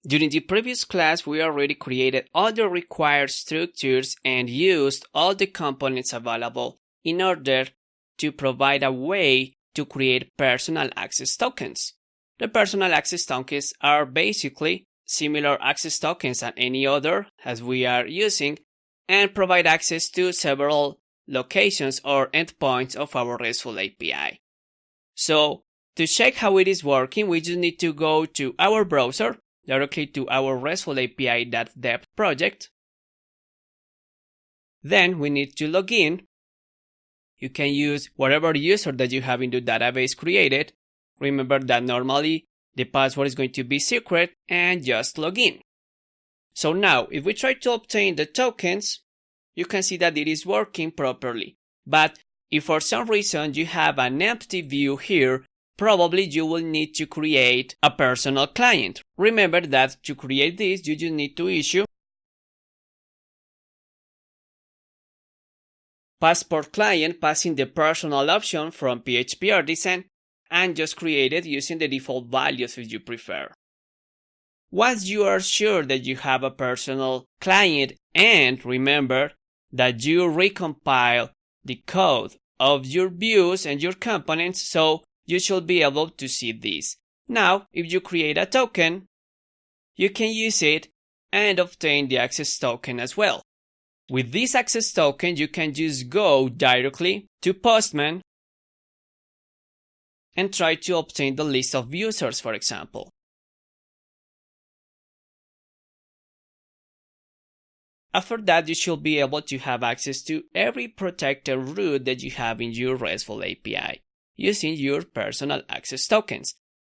During the previous class, we already created all the required structures and used all the components available in order to provide a way to create personal access tokens. The personal access tokens are basically similar access tokens than any other as we are using and provide access to several locations or endpoints of our RESTful API. So to check how it is working, we just need to go to our browser, directly to our RESTful API.dev project. Then we need to log in. You can use whatever user that you have in the database created. Remember that normally the password is going to be secret and just log in. So now, if we try to obtain the tokens, you can see that it is working properly. But if for some reason you have an empty view here, probably you will need to create a personal client. Remember that to create this, you just need to issue passport client passing the personal option from PHP Artisan and just create it using the default values if you prefer. Once you are sure that you have a personal client, and remember that you recompile the code of your views and your components, so you should be able to see this. Now, if you create a token, you can use it and obtain the access token as well. With this access token, you can just go directly to Postman and try to obtain the list of users, for example. After that, you should be able to have access to every protected route that you have in your RESTful API using your personal access tokens.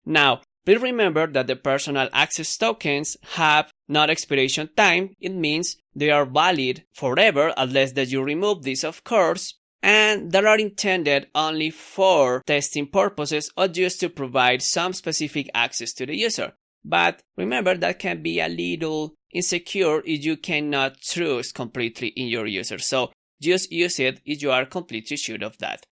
Now, please remember that the personal access tokens have no expiration time. It means they are valid forever unless that you remove this, of course, and they are intended only for testing purposes or just to provide some specific access to the user. But remember that can be a little insecure if you cannot trust completely in your user. So just use it if you are completely sure of that.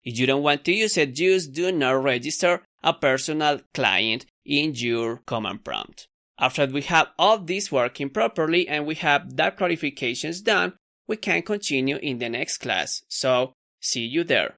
If you don't want to use it, just do not register a personal client in your command prompt. After we have all this working properly and we have that clarifications done, we can continue in the next class. So see you there.